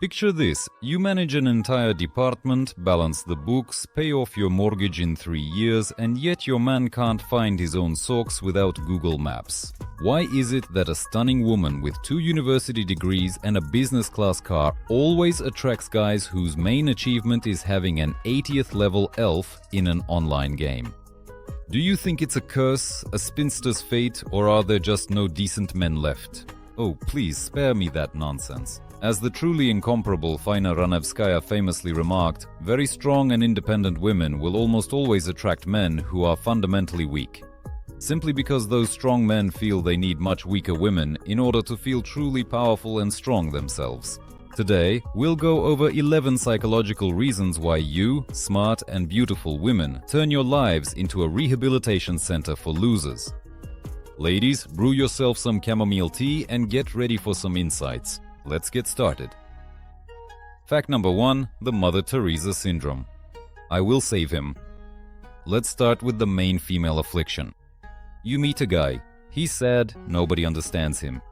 Picture this, you manage an entire department, balance the books, pay off your mortgage in 3 years, and yet your man can't find his own socks without Google Maps. Why is it that a stunning woman with 2 university degrees and a business-class car always attracts guys whose main achievement is having an 80th level elf in an online game? Do you think it's a curse, a spinster's fate, or are there just no decent men left? Oh, please spare me that nonsense. As the truly incomparable Faina Ranevskaya famously remarked, very strong and independent women will almost always attract men who are fundamentally weak. Simply because those strong men feel they need much weaker women in order to feel truly powerful and strong themselves. Today, we'll go over 11 psychological reasons why you, smart and beautiful women, turn your lives into a rehabilitation center for losers. Ladies, brew yourself some chamomile tea and get ready for some insights. Let's get started. Fact number 1, the Mother Teresa syndrome. I will save him. Let's start with the main female affliction. You meet a guy. He's sad, nobody understands him.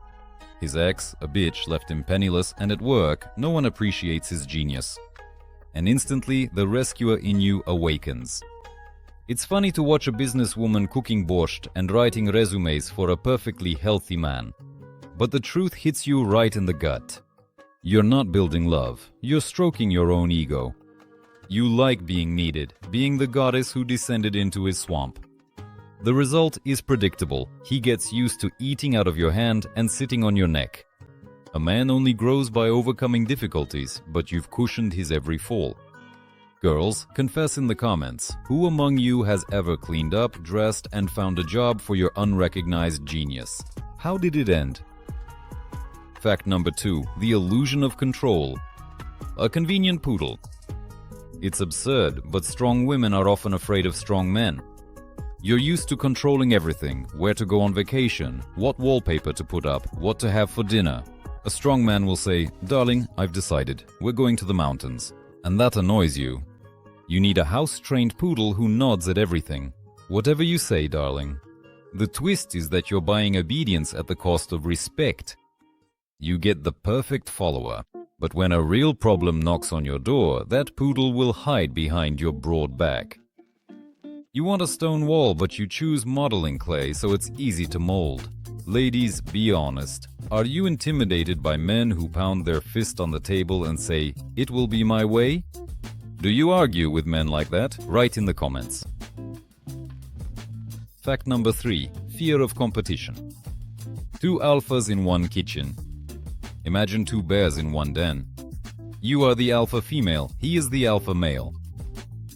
His ex, a bitch, left him penniless, and at work, no one appreciates his genius. And instantly, the rescuer in you awakens. It's funny to watch a businesswoman cooking borscht and writing resumes for a perfectly healthy man. But the truth hits you right in the gut. You're not building love, you're stroking your own ego. You like being needed, being the goddess who descended into his swamp. The result is predictable. He gets used to eating out of your hand and sitting on your neck. A man only grows by overcoming difficulties, but you've cushioned his every fall. Girls, confess in the comments, who among you has ever cleaned up, dressed, and found a job for your unrecognized genius? How did it end? Fact number 2, the illusion of control. A convenient poodle. It's absurd, but strong women are often afraid of strong men. You're used to controlling everything, where to go on vacation, what wallpaper to put up, what to have for dinner. A strong man will say, "Darling, I've decided, we're going to the mountains." And that annoys you. You need a house-trained poodle who nods at everything. Whatever you say, darling. The twist is that you're buying obedience at the cost of respect. You get the perfect follower, but when a real problem knocks on your door, that poodle will hide behind your broad back. You want a stone wall, but you choose modeling clay so it's easy to mold. Ladies, be honest. Are you intimidated by men who pound their fist on the table and say, "It will be my way"? Do you argue with men like that? Write in the comments. Fact number 3, fear of competition. 2 alphas in one kitchen. Imagine 2 bears in one den. You are the alpha female, he is the alpha male.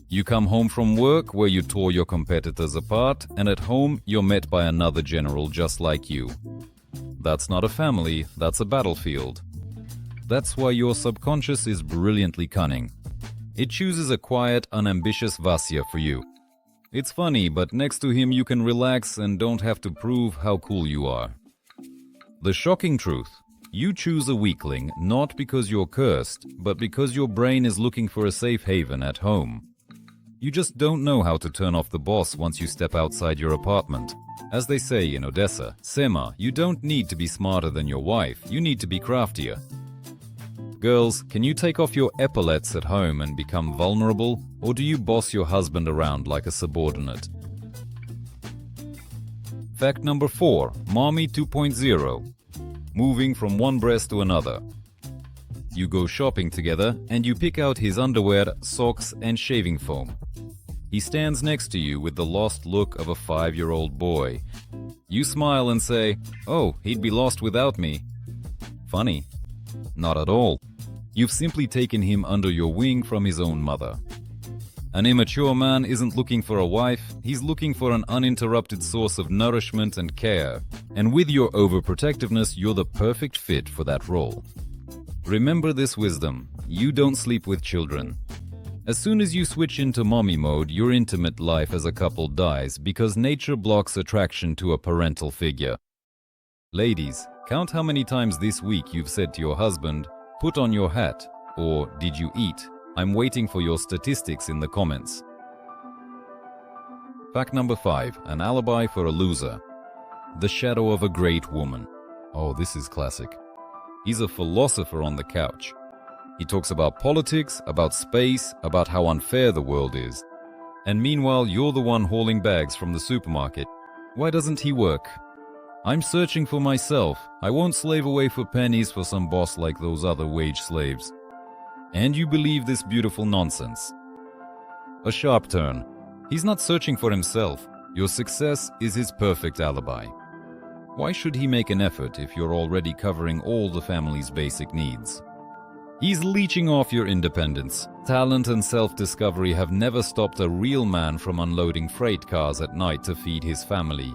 You come home from work where you tore your competitors apart, and at home you're met by another general just like you. That's not a family, that's a battlefield. That's why your subconscious is brilliantly cunning. It chooses a quiet, unambitious Vasya for you. It's funny, but next to him you can relax and don't have to prove how cool you are. The shocking truth. You choose a weakling not because you're cursed, but because your brain is looking for a safe haven at home. You just don't know how to turn off the boss once you step outside your apartment. As they say in Odessa, Sema, you don't need to be smarter than your wife, you need to be craftier. Girls, can you take off your epaulets at home and become vulnerable, or do you boss your husband around like a subordinate? Fact number 4, Mommy 2.0. Moving from one breast to another. You go shopping together and you pick out his underwear, socks and shaving foam. He stands next to you with the lost look of a 5-year-old boy. You smile and say, "Oh, he'd be lost without me." Funny. Not at all. You've simply taken him under your wing from his own mother. An immature man isn't looking for a wife, he's looking for an uninterrupted source of nourishment and care. And with your overprotectiveness, you're the perfect fit for that role. Remember this wisdom, you don't sleep with children. As soon as you switch into mommy mode, your intimate life as a couple dies because nature blocks attraction to a parental figure. Ladies, count how many times this week you've said to your husband, "Put on your hat," or "Did you eat?" I'm waiting for your statistics in the comments. Fact number 5, an alibi for a loser. The shadow of a great woman. Oh, this is classic. He's a philosopher on the couch. He talks about politics, about space, about how unfair the world is. And meanwhile, you're the one hauling bags from the supermarket. Why doesn't he work? I'm searching for myself. I won't slave away for pennies for some boss like those other wage slaves. And you believe this beautiful nonsense. A sharp turn. He's not searching for himself. Your success is his perfect alibi. Why should he make an effort if you're already covering all the family's basic needs? He's leeching off your independence. Talent and self-discovery have never stopped a real man from unloading freight cars at night to feed his family.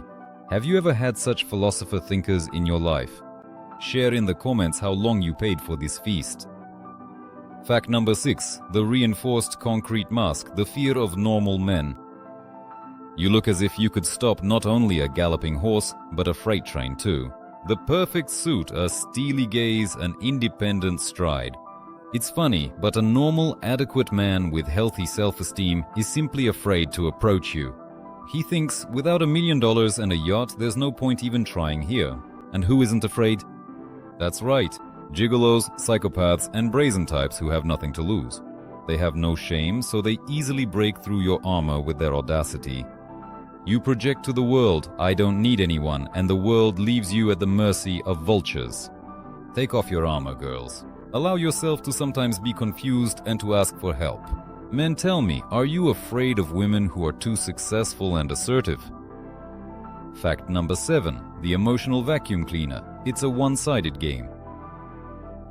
Have you ever had such philosopher thinkers in your life? Share in the comments how long you paid for this feast. Fact number 6. The reinforced concrete mask, the fear of normal men. You look as if you could stop not only a galloping horse, but a freight train too. The perfect suit, a steely gaze, an independent stride. It's funny, but a normal, adequate man with healthy self-esteem is simply afraid to approach you. He thinks, without $1 million and a yacht, there's no point even trying here. And who isn't afraid? That's right, gigolos, psychopaths, and brazen types who have nothing to lose. They have no shame, so they easily break through your armor with their audacity. You project to the world, I don't need anyone, and the world leaves you at the mercy of vultures. Take off your armor, girls. Allow yourself to sometimes be confused and to ask for help. Men, tell me, are you afraid of women who are too successful and assertive? Fact number 7. The emotional vacuum cleaner. It's a one-sided game.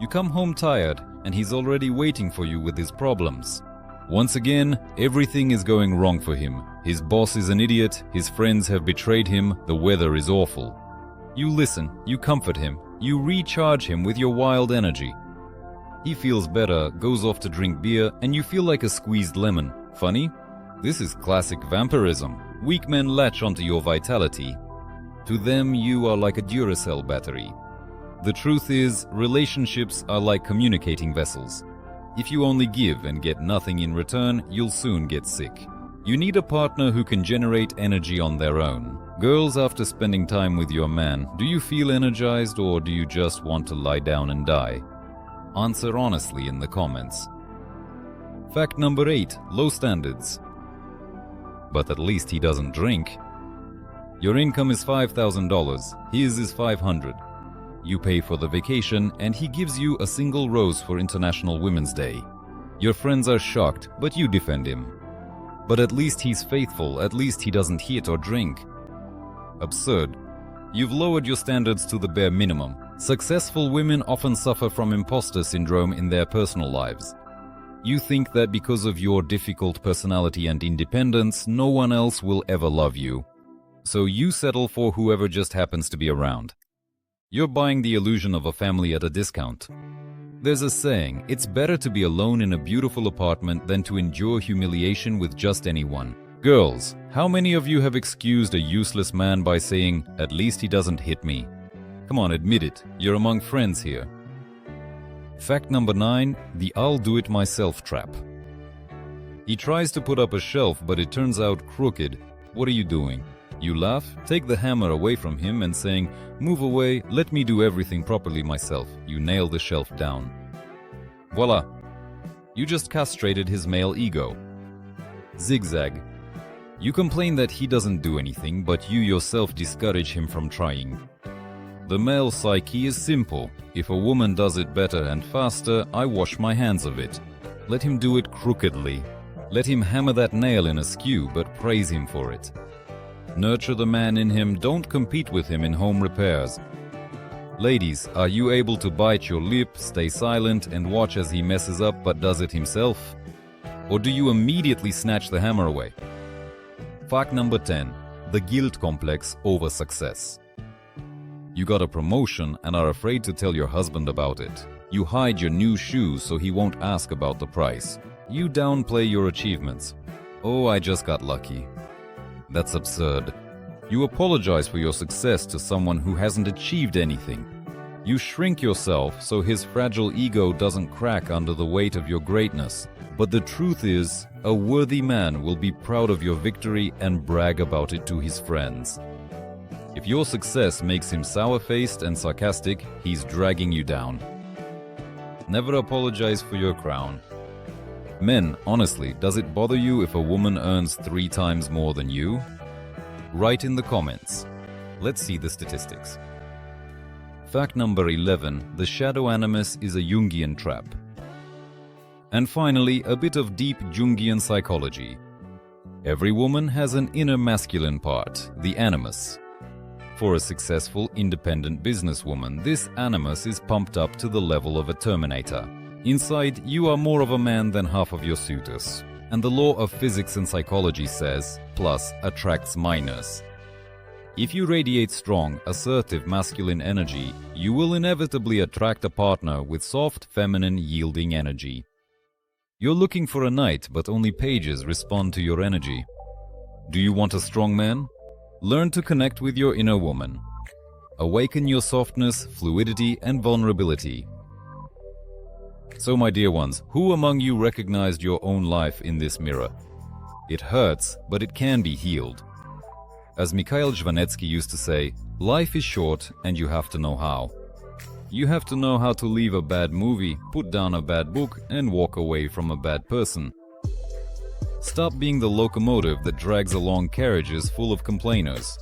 You come home tired, and he's already waiting for you with his problems. Once again, everything is going wrong for him. His boss is an idiot, his friends have betrayed him, the weather is awful. You listen, you comfort him, you recharge him with your wild energy. He feels better, goes off to drink beer, and you feel like a squeezed lemon. Funny? This is classic vampirism. Weak men latch onto your vitality. To them, you are like a Duracell battery. The truth is, relationships are like communicating vessels. If you only give and get nothing in return, you'll soon get sick. You need a partner who can generate energy on their own. Girls, after spending time with your man, do you feel energized or do you just want to lie down and die? Answer honestly in the comments. Fact number 8. Low standards. But at least he doesn't drink. Your income is $5,000. His is $500. You pay for the vacation and he gives you a single rose for International Women's Day. Your friends are shocked, but you defend him. But at least he's faithful, at least he doesn't hit or drink. Absurd. You've lowered your standards to the bare minimum. Successful women often suffer from imposter syndrome in their personal lives. You think that because of your difficult personality and independence, no one else will ever love you. So you settle for whoever just happens to be around. You're buying the illusion of a family at a discount. There's a saying, it's better to be alone in a beautiful apartment than to endure humiliation with just anyone. Girls, how many of you have excused a useless man by saying, at least he doesn't hit me? Come on, admit it, you're among friends here. Fact number 9, the I'll do it myself trap. He tries to put up a shelf, but it turns out crooked. What are you doing? You laugh, take the hammer away from him and saying, move away, let me do everything properly myself. You nail the shelf down. Voila! You just castrated his male ego. Zigzag. You complain that he doesn't do anything, but you yourself discourage him from trying. The male psyche is simple. If a woman does it better and faster, I wash my hands of it. Let him do it crookedly. Let him hammer that nail in askew, but praise him for it. Nurture the man in him, don't compete with him in home repairs. Ladies, are you able to bite your lip, stay silent, and watch as he messes up but does it himself? Or do you immediately snatch the hammer away? Fact number 10. The guilt complex over success. You got a promotion and are afraid to tell your husband about it. You hide your new shoes so he won't ask about the price. You downplay your achievements. Oh, I just got lucky. That's absurd. You apologize for your success to someone who hasn't achieved anything. You shrink yourself so his fragile ego doesn't crack under the weight of your greatness. But the truth is, a worthy man will be proud of your victory and brag about it to his friends. If your success makes him sour-faced and sarcastic, he's dragging you down. never apologize for your crown. Men, honestly, does it bother you if a woman earns 3 times more than you? Write in the comments. Let's see the statistics. Fact number 11. The shadow animus is a Jungian trap. And finally, a bit of deep Jungian psychology. Every woman has an inner masculine part, the animus. For a successful, independent businesswoman, this animus is pumped up to the level of a Terminator. Inside, you are more of a man than half of your suitors. And the law of physics and psychology says, plus attracts minus. If you radiate strong, assertive masculine energy, you will inevitably attract a partner with soft, feminine, yielding energy. You're looking for a knight, but only pages respond to your energy. Do you want a strong man? Learn to connect with your inner woman. Awaken your softness, fluidity, and vulnerability. So, my dear ones, who among you recognized your own life in this mirror? It hurts, but it can be healed. As Mikhail Zvanetsky used to say, life is short and you have to know how. You have to know how to leave a bad movie, put down a bad book, and walk away from a bad person. Stop being the locomotive that drags along carriages full of complainers.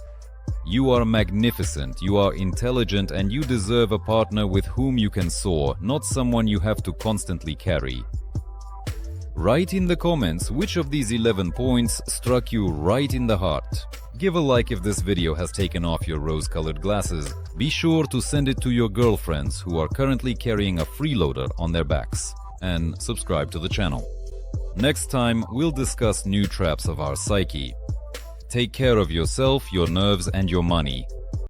You are magnificent, you are intelligent, and you deserve a partner with whom you can soar, not someone you have to constantly carry. Write in the comments which of these 11 points struck you right in the heart. Give a like if this video has taken off your rose-colored glasses. Be sure to send it to your girlfriends who are currently carrying a freeloader on their backs. And subscribe to the channel. Next time, we'll discuss new traps of our psyche. Take care of yourself, your nerves, and your money.